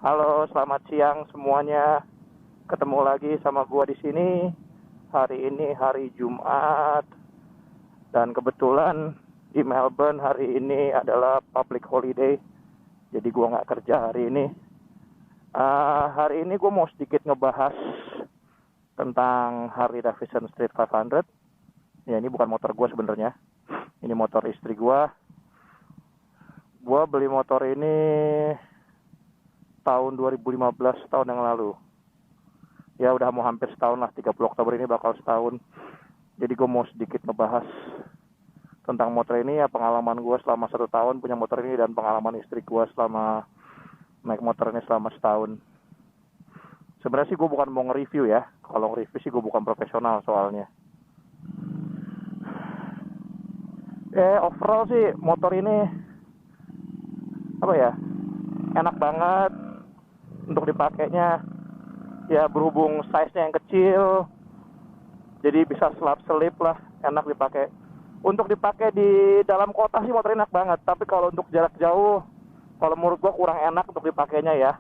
Halo, selamat siang semuanya. Ketemu lagi sama gua di sini. Hari ini hari Jumat dan kebetulan di Melbourne hari ini adalah public holiday. Jadi gua nggak kerja hari ini. Hari ini gua mau sedikit ngebahas tentang Harley Davidson Street 500. Ya, ini bukan motor gua sebenarnya. Ini motor istri gua. Gua beli motor ini tahun 2015, tahun yang lalu. Ya udah mau hampir setahun lah, 30 Oktober ini bakal setahun. Jadi gue mau sedikit ngebahas tentang motor ini, ya pengalaman gue selama 1 tahun punya motor ini dan pengalaman istri gue selama naik motor ini selama setahun. Sebenarnya sih gue bukan mau nge-review ya. Kalau nge-review sih gue bukan profesional soalnya. Overall sih motor ini enak banget untuk dipakainya. Ya berhubung size-nya yang kecil, jadi bisa selap-selip lah, enak dipakai. Untuk dipakai di dalam kota sih motor enak banget. Tapi kalau untuk jarak jauh, kalau menurut gua kurang enak untuk dipakainya ya.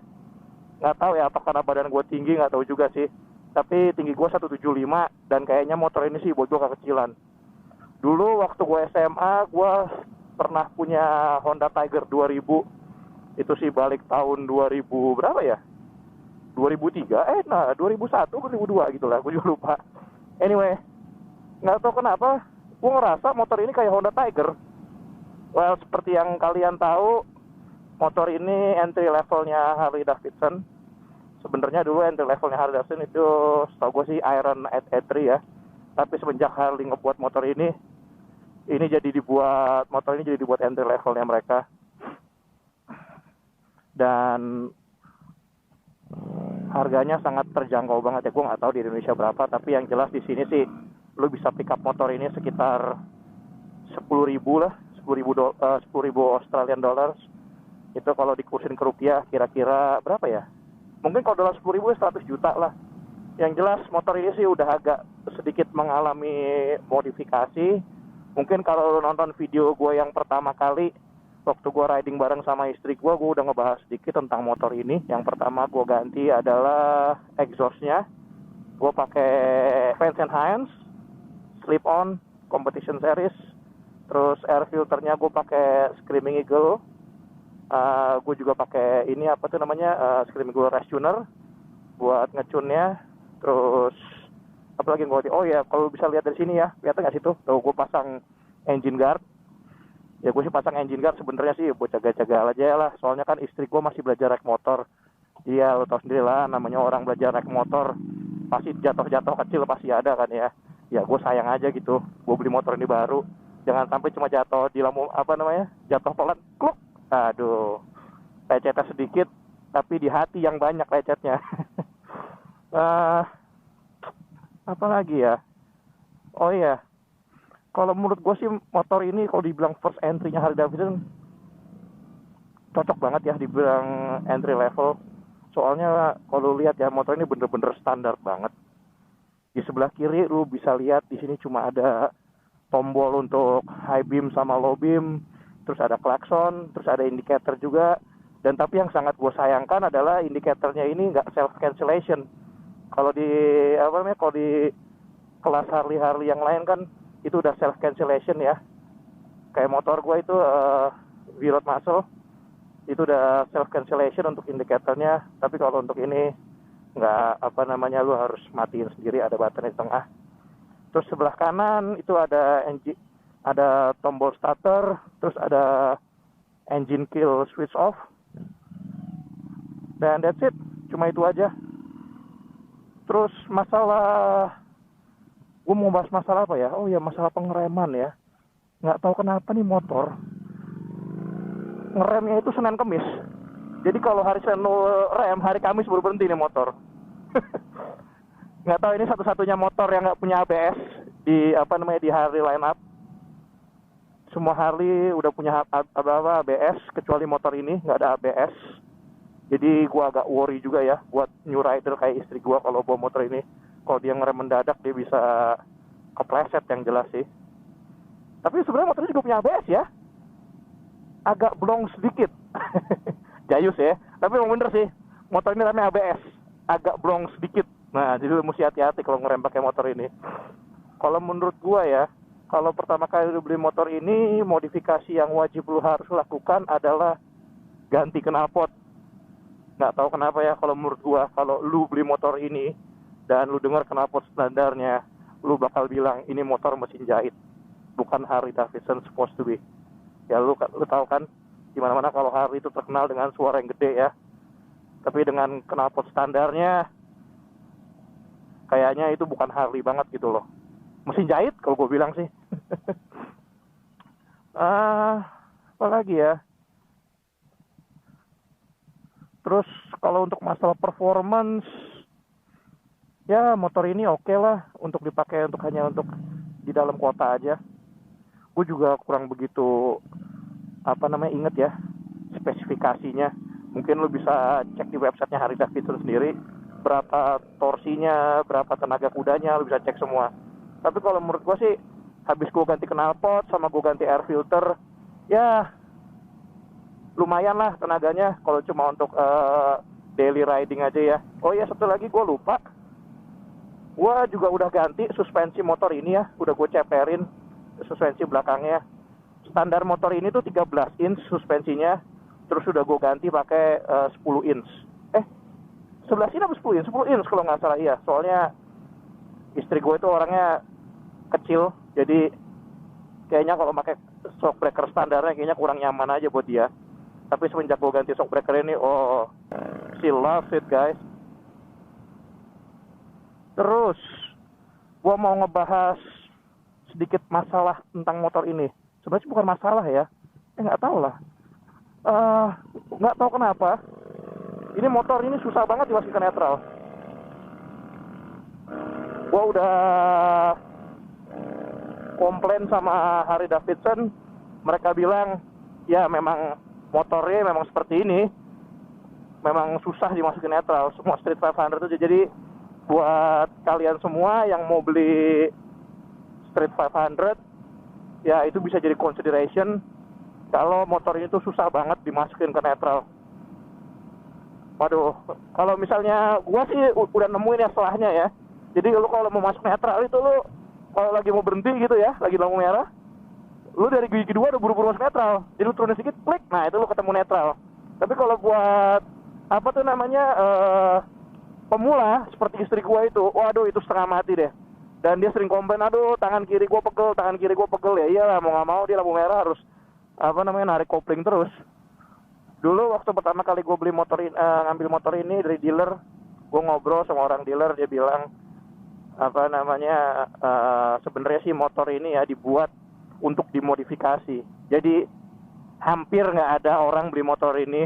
Nggak tahu ya, apa karena badan gua tinggi, nggak tahu juga sih. Tapi tinggi gua 175 dan kayaknya motor ini sih buat gua kekecilan. Dulu waktu gua SMA, gua pernah punya Honda Tiger 2000. Itu sih balik tahun 2000 berapa ya? 2003, 2001, 2002 gitu lah, gue juga lupa. Anyway, nggak tahu kenapa, gue ngerasa motor ini kayak Honda Tiger. Well, seperti yang kalian tahu, motor ini entry levelnya Harley Davidson. Sebenarnya dulu entry levelnya Harley Davidson itu, setahu gue sih Iron 883 ya. Tapi semenjak Harley ngebuat motor ini jadi dibuat, motor ini jadi dibuat entry levelnya mereka. Dan harganya sangat terjangkau banget ya. Gue nggak tahu di Indonesia berapa, tapi yang jelas di sini sih lu bisa pick up motor ini sekitar 10.000 lah, 10.000 Australian dollars. Itu kalau dikursin ke rupiah kira-kira berapa ya? Mungkin kalau dalam 10.000 100 juta lah. Yang jelas motor ini sih udah agak sedikit mengalami modifikasi. Mungkin kalau lu nonton video gue yang pertama kali waktu gue riding bareng sama istri gue udah ngebahas sedikit tentang motor ini. Yang pertama gue ganti adalah exhaustnya. Gue pakai Vance & Hines slip-on competition series. Terus air filternya gue pakai Screaming Eagle. Gue juga pakai ini Screaming Eagle Race Tuner buat ngecunnya. Terus apalagi gue kalau bisa lihat dari sini ya, kelihatan nggak sih tuh gue pasang engine guard. Ya gue sih pasang engine guard sebenarnya sih buat jaga-jaga aja lah. Soalnya kan istri gue masih belajar naik motor. Iya, lo tau sendiri lah, namanya orang belajar naik motor pasti jatuh-jatuh kecil pasti ada kan ya. Ya gue sayang aja gitu, gue beli motor ini baru, jangan sampai cuma jatuh di lampu jatuh pelan, kluk. Aduh, lecetnya sedikit tapi di hati yang banyak lecetnya. Apa lagi ya? Oh iya, kalau menurut gue sih motor ini kalau dibilang first entry-nya Harley Davidson cocok banget ya dibilang entry level. Soalnya kalau lihat ya, motor ini bener-bener standar banget. Di sebelah kiri lu bisa lihat di sini cuma ada tombol untuk high beam sama low beam, terus ada klakson, terus ada indikator juga. Dan tapi yang sangat gue sayangkan adalah indikatornya ini nggak self cancellation. Kalau di kelas Harley yang lain kan itu udah self cancellation ya. Kayak motor gue itu V-Road Muscle itu udah self cancellation untuk indikatornya. Tapi kalau untuk ini nggak lu harus matiin sendiri, ada baterai di tengah. Terus sebelah kanan itu ada tombol starter, terus ada engine kill switch off. Dan that's it, cuma itu aja. Terus gue mau bahas masalah apa ya? Oh ya, masalah pengereman ya. Nggak tahu kenapa nih motor ngeremnya itu Senin Kemis. Jadi kalau hari Senin rem, hari Kamis baru berhenti nih motor. Nggak tahu ini satu-satunya motor yang nggak punya ABS di di Harley lineup. Semua Harley udah punya ABS kecuali motor ini nggak ada ABS. Jadi gue agak worry juga ya buat new rider kayak istri gue kalau bawa motor ini. Kalau dia ngerem mendadak dia bisa kepleset yang jelas sih. Tapi sebenarnya motor ini juga punya ABS ya. Agak blong sedikit. Jayus ya. Tapi memang bener sih. motor ini remnya ABS, agak blong sedikit. Nah, jadi lu mesti hati-hati kalau ngerem pakai motor ini. Kalau menurut gua ya, kalau pertama kali lu beli motor ini, modifikasi yang wajib lu harus lakukan adalah ganti knalpot. Nggak tahu kenapa ya, kalau menurut gua, kalau lu beli motor ini dan lu dengar knalpot standarnya, lu bakal bilang ini motor mesin jahit, bukan Harley Davidson supposed to be. Ya lu tahu kan, dimana-mana kalau Harley itu terkenal dengan suara yang gede ya. Tapi dengan knalpot standarnya, kayaknya itu bukan Harley banget gitu loh. Mesin jahit kalau gue bilang sih. Apa lagi ya? Terus kalau untuk masalah performance, ya motor ini oke lah untuk dipakai hanya untuk di dalam kota aja. Gue juga kurang begitu inget ya spesifikasinya. Mungkin lo bisa cek di websitenya Harley Davidson sendiri, berapa torsinya, berapa tenaga kudanya, lo bisa cek semua. Tapi kalau menurut gue sih, habis gue ganti knalpot sama gue ganti air filter, ya lumayan lah tenaganya kalau cuma untuk daily riding aja ya. Oh iya, satu lagi gue lupa, gue juga udah ganti suspensi motor ini ya, udah gue ceperin suspensi belakangnya. Standar motor ini tuh 13 inch suspensinya, terus udah gue ganti pakai 10 inch. 11 inch apa 10 inch? 10 inch kalau nggak salah, iya. Soalnya istri gue itu orangnya kecil, jadi kayaknya kalau pakai shock breaker standarnya kayaknya kurang nyaman aja buat dia. Tapi semenjak gue ganti shock breaker ini, oh, she loves it guys. Terus gue mau ngebahas sedikit masalah tentang motor ini. Sebenarnya bukan masalah ya, nggak tahu lah. Nggak tahu kenapa ini motor ini susah banget dimasukin ke netral. Gue udah komplain sama Harley Davidson, mereka bilang ya memang motornya memang seperti ini, memang susah dimasukin netral semua Street 500 itu. Jadi buat kalian semua yang mau beli Street 500, ya itu bisa jadi consideration kalau motor ini tuh susah banget dimasukin ke netral. Waduh, kalau misalnya gua sih udah nemuin ya salahnya ya. Jadi lu kalau mau masuk netral itu, lu kalau lagi mau berhenti gitu ya, lagi lampu merah, lu dari gigi kedua udah buru-buru masuk netral. Jadi lu turunin sedikit, klik, nah itu lu ketemu netral. Tapi kalau buat pemula seperti istri gua itu, waduh itu setengah mati deh. Dan dia sering komplain, aduh tangan kiri gua pegel. Ya iyalah, mau nggak mau dia lampu merah harus narik kopling terus. Dulu waktu pertama kali gue ngambil motor ini dari dealer, gue ngobrol sama orang dealer, dia bilang sebenarnya sih motor ini ya dibuat untuk dimodifikasi. Jadi hampir nggak ada orang beli motor ini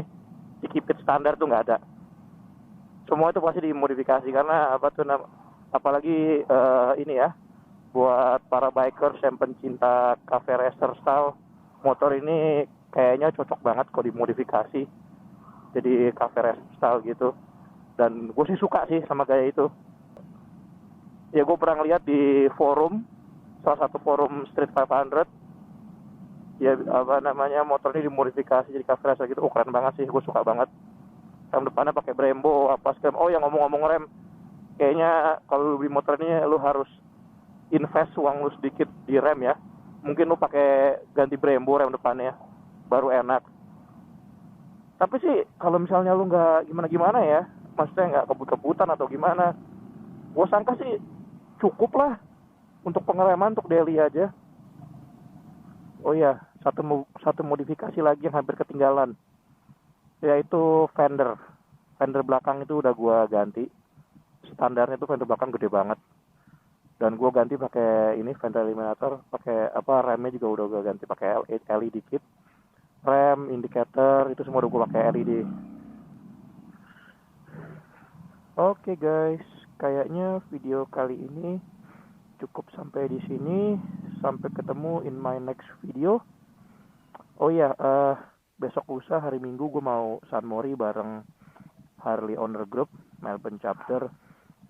dikipit standar tuh, nggak ada. Semua itu pasti dimodifikasi karena apalagi ini ya, buat para bikers yang pencinta cafe racer style, motor ini kayaknya cocok banget kalau dimodifikasi jadi cafe racer style gitu. Dan gue sih suka sih sama gaya itu. Ya gue pernah lihat di forum, salah satu forum Street 500, ya motor ini dimodifikasi jadi cafe racer gitu. Oh keren banget sih, gue suka banget. Rem depannya pakai Brembo segala. Oh yang ngomong-ngomong rem, kayaknya kalau lu beli motor ini lu harus invest uang lu sedikit di rem ya. Mungkin lu pakai ganti Brembo rem depannya, baru enak. Tapi sih kalau misalnya lu nggak gimana-gimana ya, maksudnya nggak kebut-kebutan atau gimana, gue sangka sih cukup lah untuk pengereman untuk daily aja. Oh iya, satu modifikasi lagi yang hampir ketinggalan, yaitu fender belakang itu udah gue ganti. Standarnya tuh fender belakang gede banget, dan gue ganti pakai ini fender eliminator, pakai remnya juga udah gue ganti pakai LED kit, rem, indicator itu semua udah gue pakai LED. Oke guys, kayaknya video kali ini cukup sampai di sini. Sampai ketemu in my next video. Oh iya, besok lusa hari Minggu gue mau San Mori bareng Harley Owner Group Melbourne Chapter.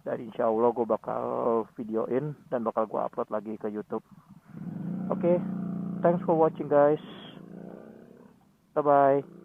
Dan insya Allah gue bakal videoin dan bakal gue upload lagi ke YouTube. Oke, thanks for watching guys. Bye bye.